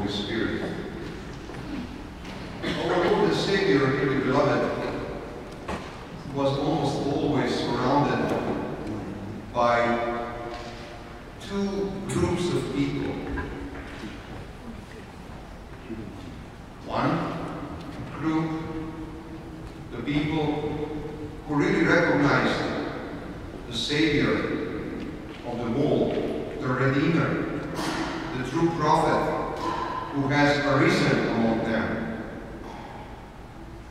Holy Spirit. Our Lord and Savior, dearly beloved, was almost always surrounded by two groups of people. One group, the people who really recognized the Savior of the world, the Redeemer, the true prophet who has arisen among them.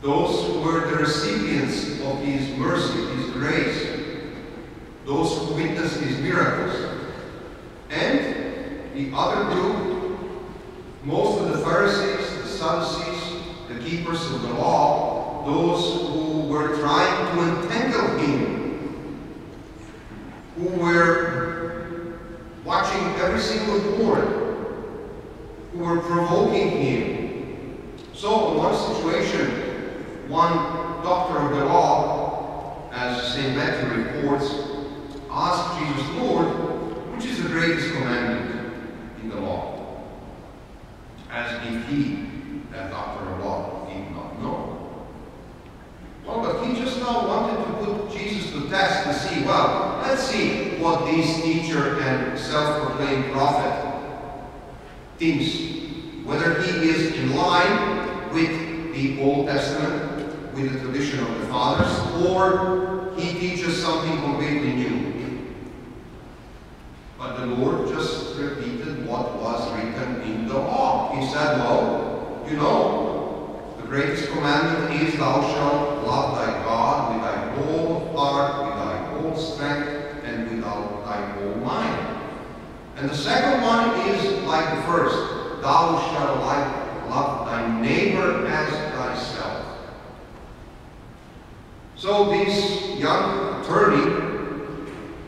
Those who were the recipients of His mercy, His grace, those who witnessed His miracles. And the other group, most of the Pharisees, the Sadducees, the keepers of the law, those who were trying to entangle Him, who were watching every single word, who were provoking Him. So in one situation, one doctor of the law, as St. Matthew reports, asked Jesus, "Lord, which is the greatest commandment in the law?" As if he, that doctor of law, did not know. Well, but he just now wanted to put Jesus to test to see, well, let's see what this teacher and self-proclaimed prophet thinks, whether he is in line with the Old Testament, with the tradition of the fathers, or he teaches something completely new. But the Lord just repeated what was written in the law. He said, well, you know, the greatest commandment is, thou shalt love thy God with thy whole heart, with thy whole strength, and with thy whole mind. And the second one is like the first, thou shalt love thy neighbor as thyself. So this young attorney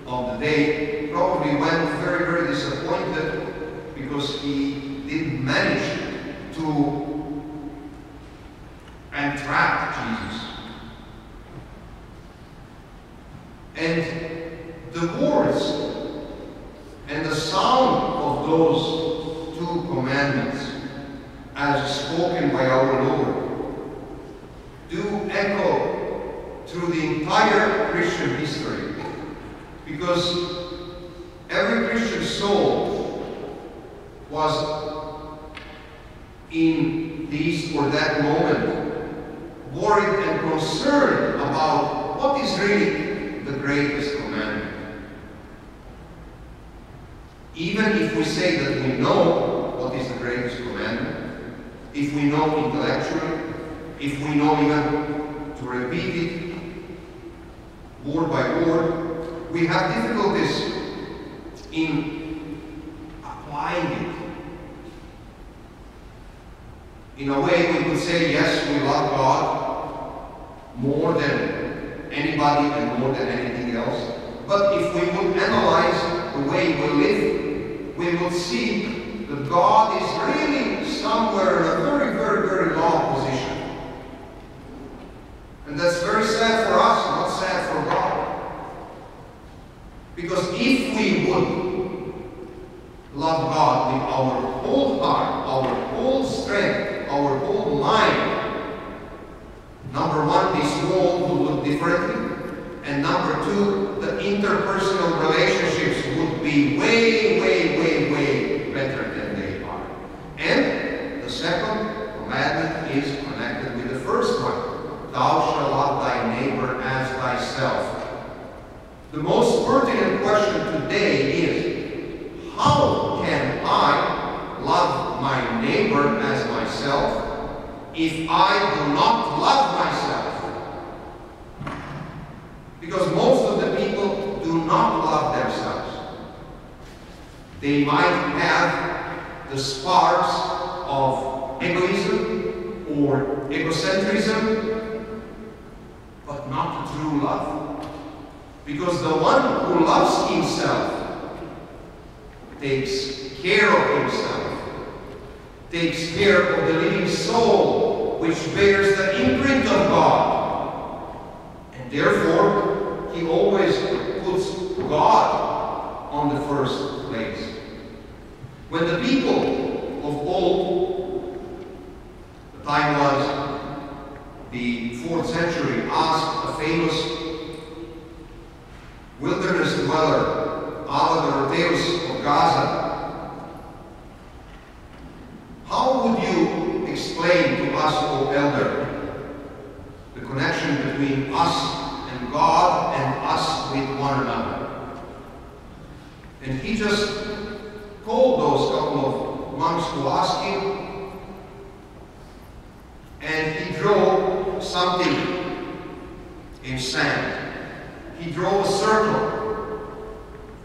of the day probably went very, very disappointed because he didn't manage to entrap Jesus. And the words and the sound of those two commandments, as spoken by our Lord, do echo through the entire Christian history, because every Christian soul was in this or that moment worried and concerned about what is really the greatest commandment. Even if we say that we know what is the greatest commandment, if we know intellectually, if we know even to repeat it word by word, we have difficulties in applying it. In a way, we could say, yes, we love God more than anybody and more than anything else. But if we would analyze the way we live, we would see that God is really somewhere in a very, very, very low position. And that's very sad for us, not sad for God. Because if we would love God with our whole heart, our whole strength, our whole mind, number one, this world would look differently. And number two, the interpersonal relationships would be way, way, way, way better than they are. And the second commandment is connected with the first one. Thou shalt love thy neighbor as thyself. The most pertinent question today is, how can I love my neighbor as myself if I do not love myself? Because most of the people do not love themselves. They might have the sparks of egoism or egocentrism, but not the true love. Because the one who loves himself takes care of himself, takes care of the living soul which bears the imprint of God. And therefore, he always puts God on the first place. When the people of old, the time was the 4th century, asked a famous wilderness dweller, Abba Dorotheus of Gaza, how would you explain to us, O elder, the connection between us and God and us with one another? And he just called those couple of monks to ask him, and he drew something in sand. He drew a circle,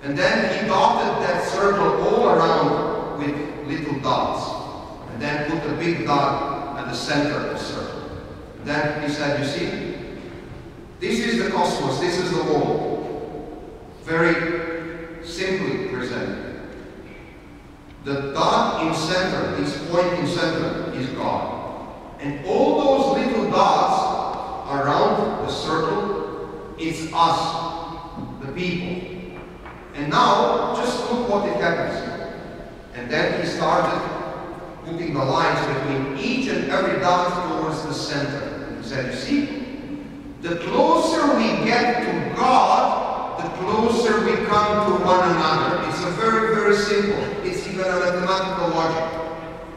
and then he dotted that circle all around with little dots, and then put a big dot at the center of the circle. And then he said, you see, this is the cosmos, this is the world. Very simply presented. The dot in center, this point in center, is God. And all those little dots around the circle, it's us, the people. And now, just look what it happens. And then he started putting the lines between each and every dot towards the center. And he said, you see, the closer we get to God, the closer we come to one another. It's a very, very simple. It's even a mathematical logic.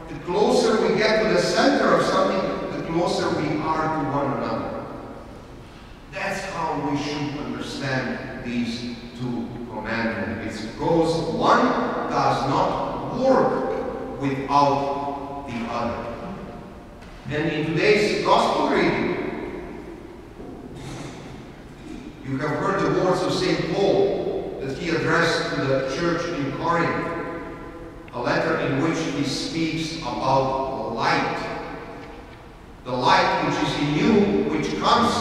The closer we get to the center of something, the closer we are to one another. That's how we should understand these two commandments. Because one does not work without the other. And in today's gospel reading, you have heard the words of St. Paul that he addressed to the church in Corinth, a letter in which he speaks about light. The light which is in you, which comes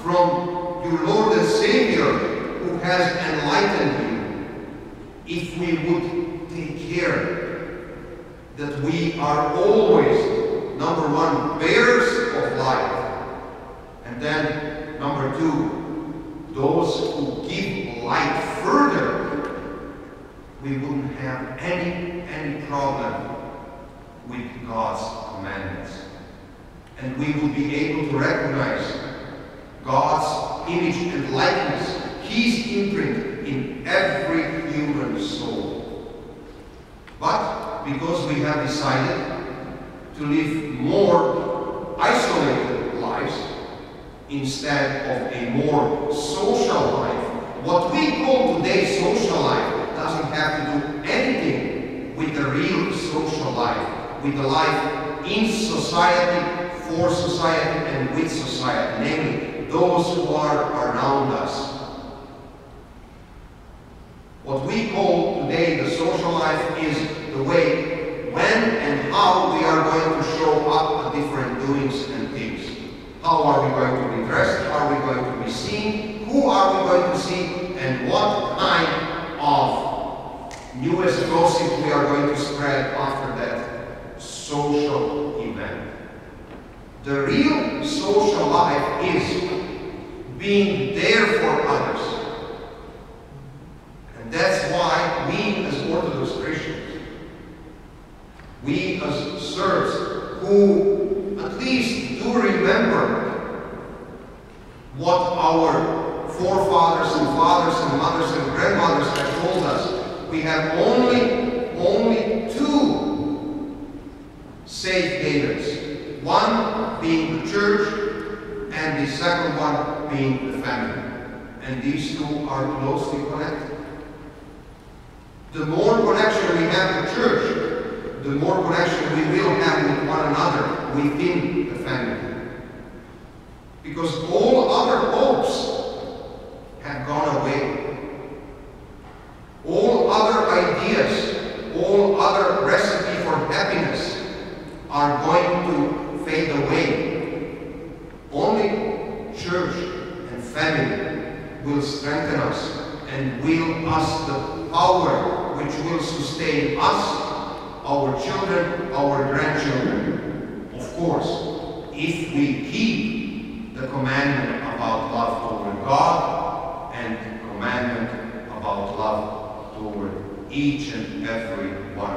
from your Lord and Savior, who has enlightened you. If we would take care that we are always, number one, bearers of light, and then, number two, those who give light further, we wouldn't have any problem with God's commandments. And we would be able to recognize God's image and likeness, His imprint in every human soul. But because we have decided to live more isolated lives instead of a more social life, what we call today social life doesn't have to do anything with the real social life, with the life in society, for society, and with society, namely those who are around us. What we call today the social life is the way, when and how we are going to show up at different doings and things. How are we going to be dressed? How are we going to be seen? Who are we going to see? And what kind of newest gossip we are going to spread after that social event. The real social life is being there for others. And that's why we as Orthodox Christians, we as Serbs who at least do remember what our forefathers and fathers and mothers and grandmothers have told us, we have only two safe havens. One being the church, and the second one being the family. And these two are closely connected. The more connection we have with church, the more connection we will have with one another within the family. Because all other hopes have gone away. All other ideas, all other recipe for happiness are going to fade away. Only church and family will strengthen us and will us the power which will sustain us, our children, our grandchildren. Of course, if we keep the commandment about love toward God and the commandment about love toward each and every one